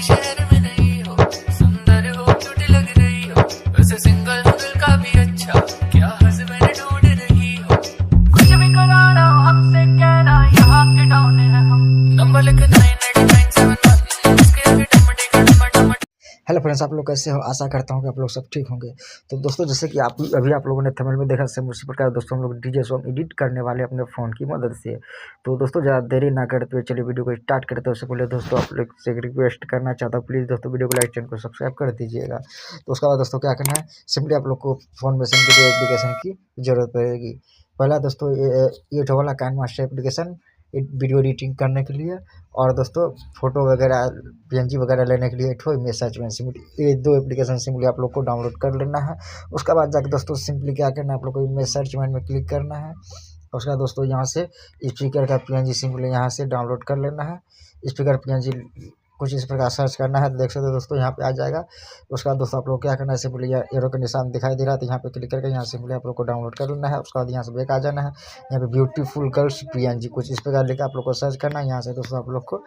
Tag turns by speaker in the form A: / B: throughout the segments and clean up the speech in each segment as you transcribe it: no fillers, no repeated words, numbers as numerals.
A: शहर में नहीं हो, सुंदर हो क्यूट लग रही हो, वैसे सिंगल हूँ दिल का भी अच्छा, क्या हस्बैंड ढूंढ रही हो, कुछ भी करा रहा हो हमसे कहना, यहाँ के डॉन है हम, नंबर लिख 989711, इसके आगे टमाटे का टमाटर।
B: हेलो फ्रेंड्स, आप लोग कैसे हो? आशा करता हूँ कि आप लोग सब ठीक होंगे। तो दोस्तों, जैसे कि अभी आप लोगों ने थंबनेल में देखा, सेम उसी प्रकार दोस्तों हम लोग डीजे सॉन्ग एडिट करने वाले अपने फ़ोन की मदद से। तो दोस्तों, ज़्यादा देरी ना करते हुए चलिए वीडियो को स्टार्ट करते हैं। उससे पहले दोस्तों आप लोग से एक रिक्वेस्ट करना चाहता हूँ, प्लीज़ दोस्तों वीडियो को लाइक, चैनल को सब्सक्राइब कर दीजिएगा। तो उसके बाद दोस्तों क्या करना है, सिंपली आप लोग को फ़ोन में सिंपली दो एप्लीकेशन की ज़रूरत पड़ेगी। पहला दोस्तों ये वाला काइनमास्टर एप्लीकेशन वीडियो एडिटिंग करने के लिए, और दोस्तों फ़ोटो वगैरह PNG वगैरह लेने के लिए इमेज सर्च में सिंपली ये दो एप्लीकेशन सिंपली आप लोग को डाउनलोड कर लेना है। उसके बाद जाकर दोस्तों सिंपली क्या करना है, आप लोग को इमेज सर्च में क्लिक करना है। उसके बाद दोस्तों यहाँ से स्पीकर का PNG सिंपली यहाँ से डाउनलोड कर लेना है। स्पीकर PNG कुछ इस प्रकार सर्च करना है, तो देख सकते हो दोस्तों यहाँ पे आ जाएगा। उसके बाद दोस्तों आप लोग क्या करना है, सिंपली एरो का निशान दिखाई दे रहा है, तो यहाँ पे क्लिक करके यहाँ सिंपली आप लोग को डाउनलोड कर लेना है। उसके बाद यहाँ से बैक आ जाना है, यहाँ पे ब्यूटीफुल गर्ल्स PNG कुछ इस प्रकार लेकर आप लोग को सर्च करना है। यहाँ से दोस्तों आप लोग को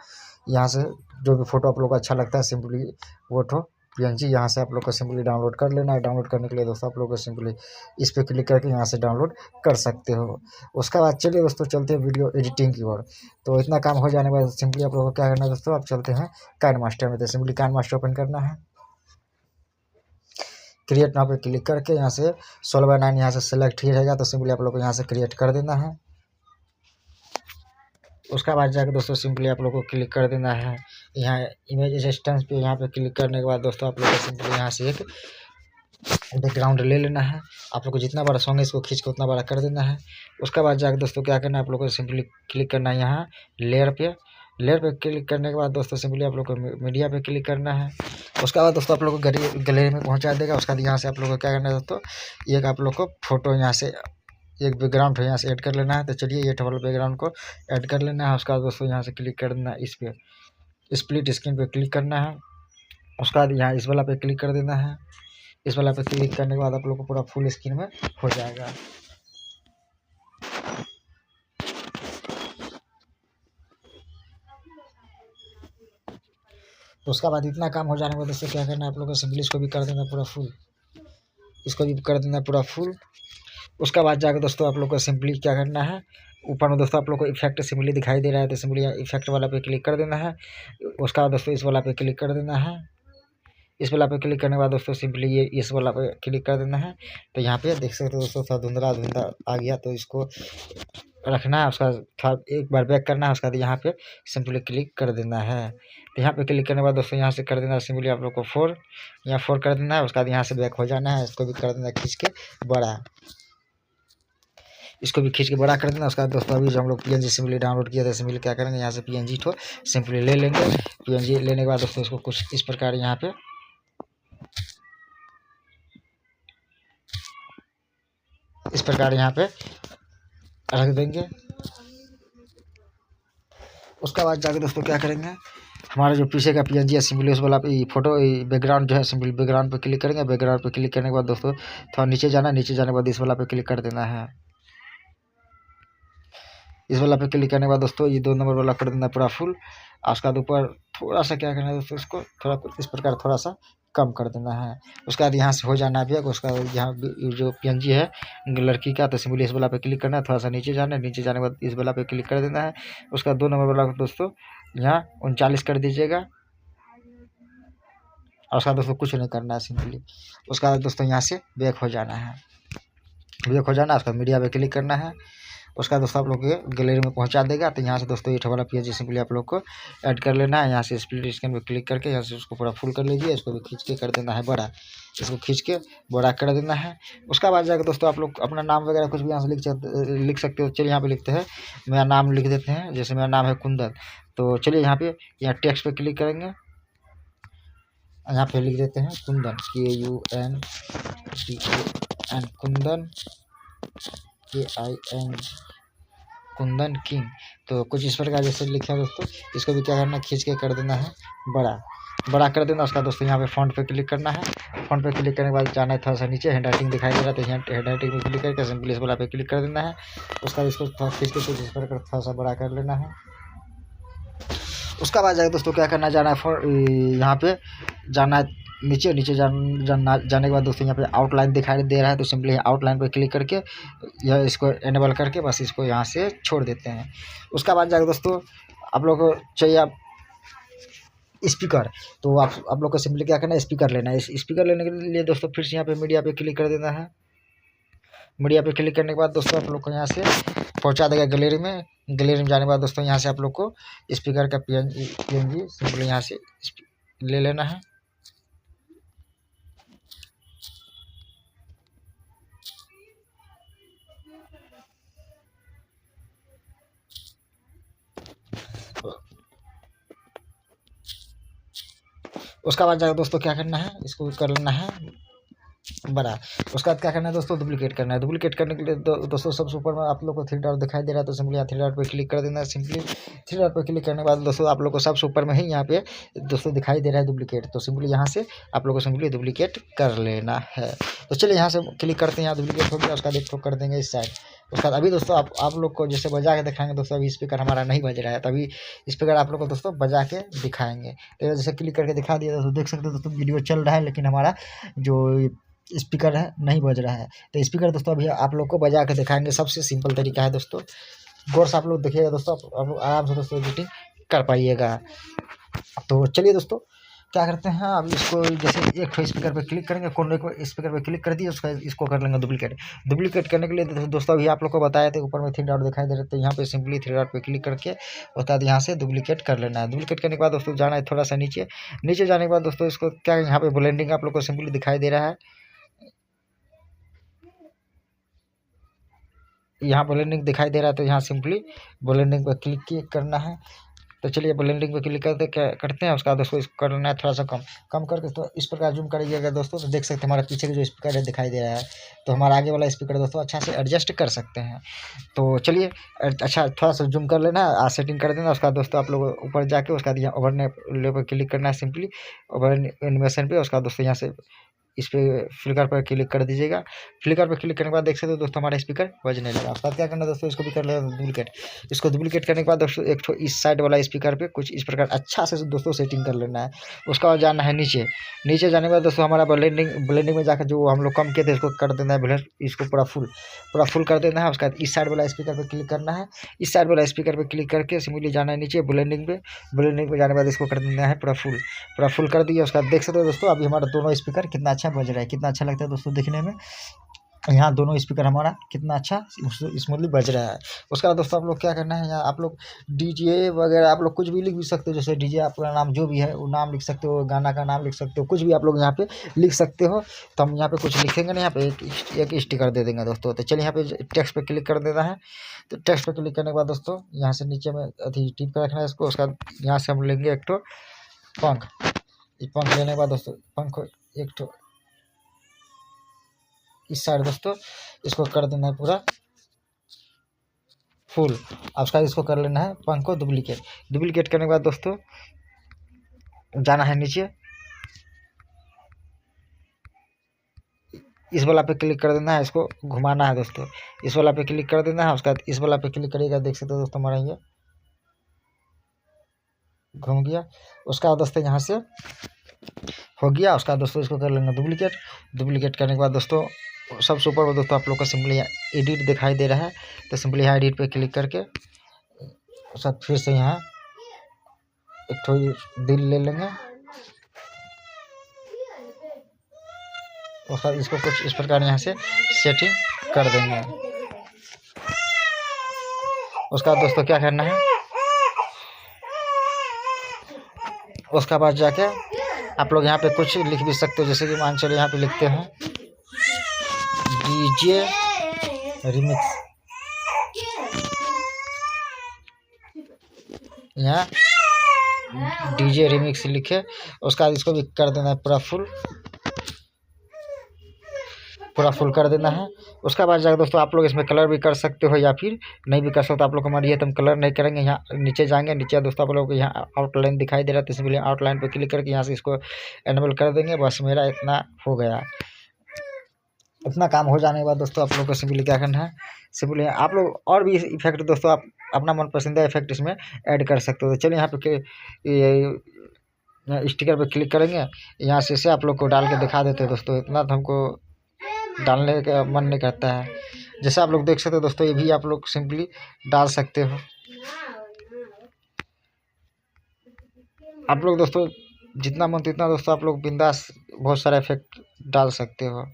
B: यहाँ से जो भी फोटो आप लोग को अच्छा लगता है सिंपली वो PNG यहाँ से आप लोग को सिंपली डाउनलोड कर लेना है। डाउनलोड करने के लिए दोस्तों आप लोग को सिंपली इस पर क्लिक करके यहाँ से डाउनलोड कर सकते हो। उसके बाद चलिए दोस्तों चलते हैं वीडियो एडिटिंग की ओर। तो इतना काम हो जाने के बाद सिंपली आप लोग को क्या करना है दोस्तों, आप चलते हैं काइनमास्टर में। तो सिंपली काइनमास्टर ओपन करना है, क्रिएट नाउ पे क्लिक करके यहाँ से 16:9 यहाँ से सेलेक्ट ही रहेगा, तो सिंपली आप लोग को यहाँ से क्रिएट कर देना है। उसका बाद जाकर दोस्तों सिंपली आप लोग को क्लिक कर देना है यहाँ इमेज असिस्टेंस पे। यहाँ पे क्लिक करने के बाद दोस्तों आप लोग को सिंपली यहाँ से एक बैकग्राउंड ले लेना है। आप लोग को जितना बड़ा सॉन्ग है इसको खींच के उतना बड़ा कर देना है। उसके बाद जाकर दोस्तों क्या करना है, आप लोग को सिंपली क्लिक करना है यहाँ लेयर पे क्लिक करने के बाद दोस्तों सिंपली आप लोग को मीडिया पे क्लिक करना है। उसके बाद दोस्तों आप लोग को गैलरी में पहुँचा देगा। उसके बाद यहाँ से आप लोग को क्या करना है दोस्तों, एक आप लोग को फोटो यहाँ से एक बैकग्राउंड है यहाँ से ऐड कर लेना है। तो चलिए ये वाला बैकग्राउंड को ऐड कर लेना है। उसके बाद दोस्तों यहाँ से क्लिक कर देना है, इस पर स्प्लिट स्क्रीन पे क्लिक करना है। उसके बाद यहाँ इस वाला पे क्लिक कर देना है। इस वाला पे क्लिक करने के बाद आप लोग को पूरा फुल स्क्रीन में हो जाएगा। तो उसका बाद इतना काम हो जाने के बाद दोस्तों क्या करना है, आप लोग को सिंपली इसको भी कर देना पूरा फुल, इसको भी कर देना पूरा फुल। उसका बाद जाकर दोस्तों आप लोग को सिंपली क्या करना है, ऊपर में दोस्तों आप लोग को इफेक्ट सिंपली दिखाई दे रहा है, तो सिंपली इफेक्ट वाला पे क्लिक कर देना है। उसका बाद दोस्तों इस वाला पे क्लिक कर देना है। इस वाला पे क्लिक करने के बाद दोस्तों सिंपली ये इस वाला पे क्लिक कर देना है। तो यहाँ पे देख सकते हो दोस्तों थोड़ा धुंधला आ गया, तो इसको रखना है। उसका थोड़ा एक बार बैक करना है। उसका बाद यहाँ पे सिंपली क्लिक कर देना है। तो यहाँ पे क्लिक करने के बाद दोस्तों यहाँ से कर देना है सिंपली आप लोग को 4 यहाँ 4 कर देना है। उसके बाद यहाँ से बैक हो जाना है, इसको भी कर देना खींच के बड़ा, इसको भी खींच के बड़ा कर देना। उसके बाद दोस्तों अभी जो हम लोग PNG सिंपली डाउनलोड किया था, सिंपली क्या करेंगे यहाँ से PNG सिंपली ले लेंगे। PNG लेने के बाद दोस्तों इसको कुछ इस प्रकार यहाँ पे रख देंगे। उसके बाद जाके दोस्तों क्या करेंगे, हमारा जो पीछे का PNG है सिंपली उस वाला पे फोटो बैकग्राउंड जो है सिंपली बैकग्राउंड पे क्लिक करेंगे। बैकग्राउंड पे क्लिक करने के बाद दोस्तों थोड़ा नीचे जाना है, नीचे जाने के बाद इस वाला पे क्लिक कर देना है। इस वाला पे क्लिक करने के बाद दोस्तों ये 2 नंबर वाला कर देना पूरा फुल। उसके बाद ऊपर थोड़ा सा क्या करना है दोस्तों, इसको थोड़ा इस प्रकार थोड़ा सा कम कर देना है। उसके बाद यहाँ से हो जाना है। उसका यहाँ जो PNG है लड़की का, तो सिंपली इस वाला पे क्लिक करना है, थोड़ा सा नीचे जाना है, नीचे जाने के बाद इस वाला पे क्लिक कर देना है। उसका 2 नंबर वाला दोस्तों यहाँ 39 कर दीजिएगा। और उसका दोस्तों कुछ नहीं करना है सिंपली। उसका बाद दोस्तों यहाँ से बैक हो जाना है, उसका मीडिया पे क्लिक करना है। उसका दोस्तों आप लोग के गैलरी में पहुंचा देगा। तो यहाँ से दोस्तों ये वाला PNG सिंपली आप लोग को ऐड कर लेना है। यहाँ से स्प्लिट स्क्रीन पे क्लिक करके यहाँ से उसको पूरा फुल कर लीजिए। इसको भी खींच के कर देना है बड़ा, इसको खींच के बड़ा कर देना है। उसका बाद जाकर दोस्तों आप लोग अपना नाम वगैरह कुछ भी यहाँ से लिख सकते हो। चलिए यहाँ पे लिखते हैं, मेरा नाम लिख देते हैं। जैसे मेरा नाम है कुंदन, तो चलिए यहाँ टेक्स्ट पे क्लिक करेंगे। यहाँ पे लिख देते हैं Kundan, KUNDAN, Kundan KING, Kundan king. तो कुछ इस प्रकार जैसे लिखा है दोस्तों, इसको भी क्या करना है, खींच के कर देना है बड़ा कर देना। उसका दोस्तों यहाँ पे फॉन्ट पे क्लिक करना है। फॉन्ट पे क्लिक करने के बाद जाना है थोड़ा सा नीचे, हैंड राइटिंग दिखाई दे रहा है, तो यहाँ हैंड राइटिंग पे क्लिक करके सिंपली इस वाला पे क्लिक कर देना है। उसका इसको थोड़ा खींच के कुछ इस प्रकार थोड़ा सा बड़ा कर लेना है। उसका बाद जाकर दोस्तों क्या करना है, जाना है यहाँ पे जाना है नीचे जाने के बाद दोस्तों यहाँ पे आउटलाइन दिखाई दे रहा है, तो सिंपली आउटलाइन पर क्लिक करके यह इसको एनेबल करके बस इसको यहाँ से छोड़ देते हैं। उसका बाद जाकर दोस्तों आप लोग को चाहिए आप स्पीकर, तो आप लोग को सिंपली क्या करना है, स्पीकर लेना है। स्पीकर लेने के लिए दोस्तों फिर से यहाँ पे मीडिया पे क्लिक कर देना है। मीडिया पे क्लिक करने के बाद दोस्तों आप लोग को यहाँ से पहुँचा देगा गैलरी में। गैलरी में जाने के बाद दोस्तों यहाँ से आप लोग को स्पीकर का PNG सिंपली यहाँ से ले लेना है। उसका बाद जाकर दोस्तों क्या करना है, इसको कर लेना है बड़ा। उसका बाद क्या करना है दोस्तों, डुप्लीकेट करना है। डुप्लीकेट करने के लिए दोस्तों सबसे ऊपर में आप लोग को 3 डॉट दिखाई दे रहा है, तो सिंपली यहाँ 3 डॉट पे क्लिक कर देना है। सिंपली 3 डॉट पे क्लिक करने के बाद दोस्तों आप लोग को सबसे ऊपर में ही यहाँ पे दोस्तों दिखाई दे रहा है डुप्लीकेट, तो सिंपली यहाँ से आप लोग को सिंपली डुप्लीकेट कर लेना है। तो चलिए यहाँ से क्लिक करते हैं, यहाँ डुप्लीकेट हो गया। उसका देखो कर देंगे इस साइड। उसका अभी दोस्तों आप लोग को जैसे बजा के दिखाएंगे दोस्तों, अभी स्पीकर हमारा नहीं बज रहा है, तभी स्पीकर आप लोग को दोस्तों बजा के दिखाएंगे। तो जैसे क्लिक करके दिखा दिया दोस्तों, देख सकते हो दोस्तों वीडियो चल रहा है, लेकिन हमारा जो स्पीकर है नहीं बज रहा है। तो स्पीकर दोस्तों अभी आप लोग को बजा के दिखाएंगे। सबसे सिंपल तरीका है दोस्तों, गौर से आप लोग देखिएगा दोस्तों, आप लोग आराम से दोस्तों एडिटिंग कर पाइएगा। तो चलिए दोस्तों क्या करते हैं, अब इसको जैसे एक ठो स्पीकर पे क्लिक करेंगे, कोने को स्पीकर पे क्लिक कर दिए, उसका इसको कर लेंगे डुप्लीकेट। डुप्लीकेट करने के लिए दोस्तों अभी आप लोग को बताए थे ऊपर में 3 डॉट दिखाई दे रहे थे, यहाँ पे सिंपली 3 डॉट पे क्लिक करके उसके बाद यहाँ से डुप्लीकेट कर लेना है। डुप्लीकेट करने के बाद दोस्तों जाना है थोड़ा सा नीचे। नीचे जाने के बाद दोस्तों इसको क्या यहाँ पे ब्लेंडिंग आप लोग को सिंपली दिखाई दे रहा है, यहाँ ब्लेंडिंग दिखाई दे रहा है, तो यहाँ सिंपली ब्लेंडिंग पर क्लिक करना है। तो चलिए ब्लेंडिंग पे क्लिक करते हैं। उसका बाद दोस्तों इसको करना है थोड़ा सा कम करके, तो इस प्रकार जूम करिएगा दोस्तों, तो देख सकते हैं हमारे पीछे का जो स्पीकर है दिखाई दे रहा है, तो हमारा आगे वाला स्पीकर दोस्तों अच्छा से एडजस्ट कर सकते हैं। तो चलिए अच्छा थोड़ा सा जूम कर लेना है, सेटिंग कर देना। उसका दोस्तों आप लोग ऊपर जाके उसका यहाँ ओवरले पर क्लिक करना है, सिंपली ओवर एनिमेशन पे। उसका दोस्तों यहाँ से इस पर फ्लिकर पर क्लिक कर दीजिएगा। फ्लिकर पर क्लिक करने के बाद देख सकते हो दोस्तों हमारा स्पीकर बजने लगा। उसके बाद क्या करना है दोस्तों, इसको भी कर लेना डुप्लीकेट। इसको डुप्लीकेट करने के बाद दोस्तों एक ठो इस साइड वाला स्पीकर पे कुछ इस प्रकार अच्छा से दोस्तों सेटिंग कर लेना है। उसका बाद जाना है नीचे। नीचे जाने के बाद दोस्तों हमारा ब्लेंडिंग में जाकर जो हम लोग कम किए थे इसको कर देना है ब्लेंड, इसको पूरा फुल कर देना है। उसके बाद इस साइड वाला स्पीकर पर क्लिक करना है। इस साइड वाला स्पीकर पर क्लिक करके सिंपली जाना है नीचे ब्लेंडिंग पे। ब्लेंडिंग पे जाने के बाद इसको कर देना है पूरा फुल कर दिया। उसका देख सकते हो दोस्तों अभी हमारा दोनों स्पीकर कितना अच्छा बज रहा है, कितना अच्छा लगता है दोस्तों देखने में। यहाँ दोनों स्पीकर हमारा कितना अच्छा स्मूथली बज रहा है। उसके बाद दोस्तों आप लोग क्या करना है, यहाँ आप लोग डीजे वगैरह आप लोग कुछ भी लिख भी सकते हो, जैसे डीजे आपका नाम जो भी है वो नाम लिख सकते हो, गाना का नाम लिख सकते हो, कुछ भी आप लोग यहाँ पे लिख सकते हो। तो हम यहाँ पे कुछ लिखेंगे ना, यहाँ पे एक स्टिकर दे देंगे दोस्तों। तो चलिए यहाँ पे टेक्स्ट पे क्लिक कर देना है। तो टेक्स्ट पे क्लिक करने के बाद दोस्तों यहाँ से नीचे में अभी टिप कर रखना है इसको। उसका यहाँ से हम लेंगे एक ठो पंख। पंख लेने के बाद दोस्तों पंख एक ठो इस साइड दोस्तों इसको कर देना है पूरा फुल। अब उसका इसको कर लेना है पंख को डुप्लीकेट करने के बाद दोस्तों जाना है नीचे, इस वाला पे क्लिक कर देना है, इसको घुमाना है दोस्तों। इस वाला पे क्लिक कर देना है। उसका बाद इस वाला पे क्लिक करिएगा, देख सकते हो दोस्तों हमारा ये घूम गया। उसका बाद दोस्तों यहाँ से हो गया। उसका दोस्तों इसको कर लेंगे डुप्लीकेट करने के बाद दोस्तों सबसे ऊपर में दोस्तों आप लोग को सिंपली एडिट दिखाई दे रहा है, तो सिंपली यहाँ एडिट पे क्लिक करके सब फिर से यहाँ एक थो दिल ले लेंगे। उसका इसको कुछ इस प्रकार यहाँ से सेटिंग कर देंगे। उसका दोस्तों क्या करना है, उसका बाद जाके आप लोग यहाँ पे कुछ लिख भी सकते हो, जैसे कि मान चलो यहाँ पे लिखते हैं डीजे रिमिक्स, यहाँ डीजे रिमिक्स लिखे। उसका इसको भी कर देना है पूरा फुल कर देना है। उसका बाद जाकर दोस्तों आप लोग इसमें कलर भी कर सकते हो या फिर नहीं भी कर सकते हो। आप लोग को हमारी ये तो हम कलर नहीं करेंगे। यहाँ नीचे जाएंगे, नीचे दोस्तों आप लोग को यहाँ आउटलाइन दिखाई दे रहा है, तो इसलिए आउटलाइन पर क्लिक करके यहाँ से इसको एनेबल कर देंगे। बस मेरा इतना हो गया। इतना काम हो जाने के बाद दोस्तों आप लोग को सिंपली क्या करना है, सिंपली आप लोग और भी इफेक्ट दोस्तों आप अपना मन पसंदीदा इफेक्ट इसमें ऐड कर सकते हो। तो चलिए यहाँ पे ये स्टिकर पे क्लिक करेंगे, यहाँ से इसे आप लोग को डाल के दिखा देते हैं दोस्तों। इतना तो हमको डालने का मन नहीं करता है। जैसे आप लोग देख सकते हो दोस्तों, ये भी आप लोग सिंपली डाल सकते हो। आप लोग दोस्तों जितना मन उतना दोस्तों आप लोग बिंदास बहुत सारा इफेक्ट डाल सकते हो।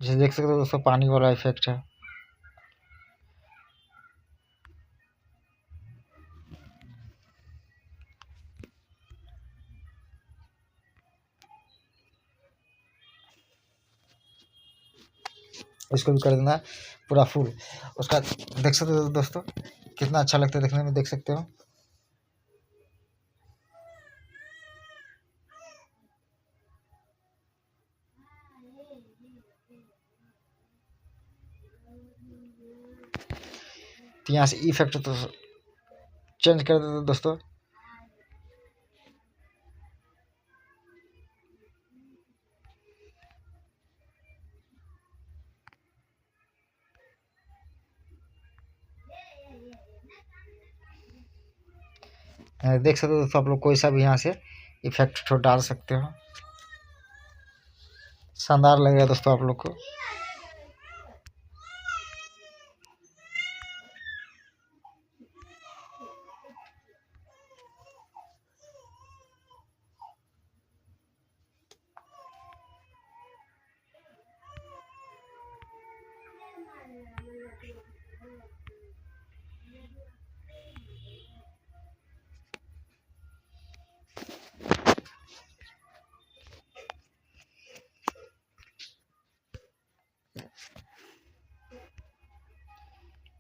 B: जैसे देख सकते हो दोस्तों, पानी वाला इफेक्ट है। इसको भी कर देना है पूरा फुल। उसका देख सकते हो दोस्तों कितना अच्छा लगता है देखने में, देख सकते हो। तो यहाँ से इफेक्ट तो चेंज कर देते दोस्तों। देख सकते हो दोस्तों, आप लोग कोई सा भी यहाँ से इफेक्ट तो डाल सकते हो। शानदार लगेगा दोस्तों आप लोग को।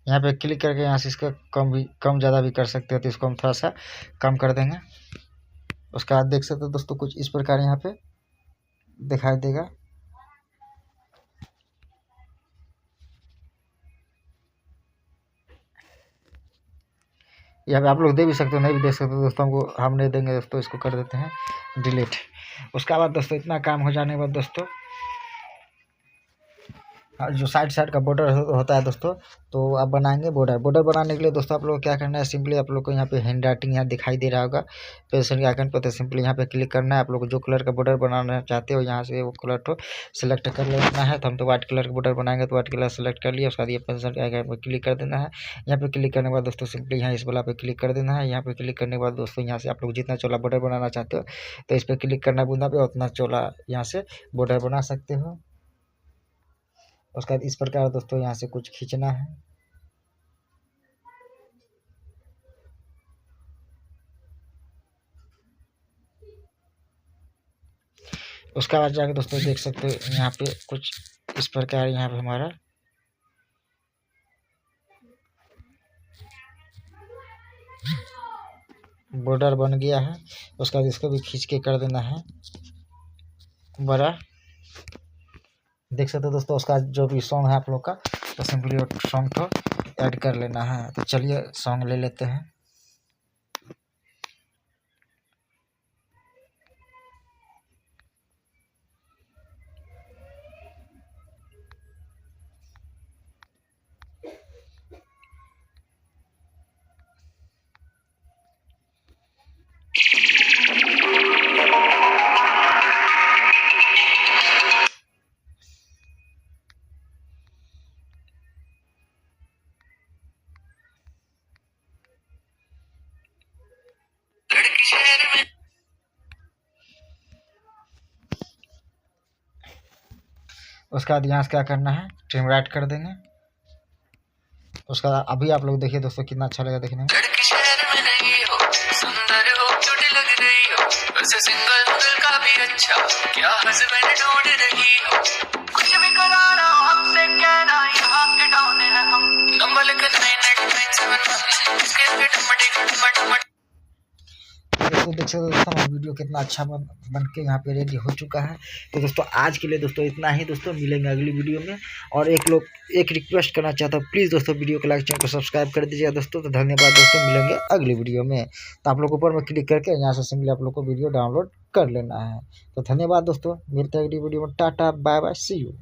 B: यहाँ पे क्लिक करके यहाँ से इसका कम ज़्यादा भी कर सकते हो। तो इसको हम थोड़ा सा कम कर देंगे। उसके बाद देख सकते हो दोस्तों कुछ इस प्रकार यहाँ पे दिखाई देगा। यहाँ पे आप लोग दे भी सकते हो, नहीं भी दे सकते हो दोस्तों। हमको हम नहीं देंगे दोस्तों, इसको कर देते हैं डिलीट। उसके बाद दोस्तों इतना काम हो जाने के बाद दोस्तों, जो साइड का बॉर्डर होता है दोस्तों, तो आप बनाएंगे बॉर्डर बनाने के लिए दोस्तों आप लोग क्या करना है, सिंपली आप लोग को यहाँ पे हैंड राइटिंग यहाँ दिखाई दे रहा होगा पेंसिल के आइकन पर। तो सिंपली यहाँ पे क्लिक करना है। आप लोग को जो कलर का बॉर्डर बनाना चाहते हो यहाँ से वो कलर को सिलेक्ट कर लेना है। तो हम तो व्हाइट कलर का बॉर्डर बनाएंगे, तो व्हाइट कलर सेलेक्ट कर लिया। उसके बाद ये पेंसिल के आइकन पर क्लिक कर देना है। यहाँ पे क्लिक करने के बाद दोस्तों सिंपली यहाँ इस वाला पे क्लिक कर देना है। यहाँ पे क्लिक करने के बाद दोस्तों यहाँ से आप लोग जितना चौड़ा बॉर्डर बनाना चाहते हो तो इस पर क्लिक करना बूंदा पे, उतना चौड़ा यहाँ से बॉर्डर बना सकते हो। उसके बाद इस प्रकार दोस्तों यहाँ से कुछ खींचना है। उसके बाद जाके दोस्तों देख सकते हो यहाँ पे कुछ इस प्रकार यहाँ पे हमारा बॉर्डर बन गया है। उसके बाद इसको भी खींच के कर देना है बड़ा। देख सकते हो दोस्तों उसका जो भी सॉन्ग है आप लोग का, तो सिंपली सॉन्ग को ऐड कर लेना है। तो चलिए सॉन्ग ले लेते हैं। उसके बाद यहाँ से क्या करना है, ट्रिम राइट कर देंगे। उसका अभी आप लोग देखिए दोस्तों कितना अच्छा लगा देखने में।
A: लड़की शहर में नहीं हो, सुंदर हो, क्यूट लग रही हो, वैसे सिंगल दिल का भी अच्छा, क्या हस्बैंड ढूंढ रही हो। कुछ भी कराना हमसे कहना, यहाँ के डॉन है हम। नंबर लिख 9897 इसके टमटे
B: दोस्तों देख सकते हो दोस्तों हमारा वीडियो कितना अच्छा बन के यहाँ पे रेडी हो चुका है। तो दोस्तों आज के लिए दोस्तों इतना ही दोस्तों, मिलेंगे अगली वीडियो में। और एक रिक्वेस्ट करना चाहता हूँ, प्लीज़ दोस्तों वीडियो को लाइक, चैनल को सब्सक्राइब कर दीजिएगा दोस्तों। तो धन्यवाद दोस्तों, मिलेंगे अगली वीडियो में। तो आप लोग ऊपर में क्लिक करके यहाँ से सिंपली आप लोग को वीडियो डाउनलोड कर लेना है। तो धन्यवाद दोस्तों, मिलते हैं अगली वीडियो में। Tata bye bye, see you.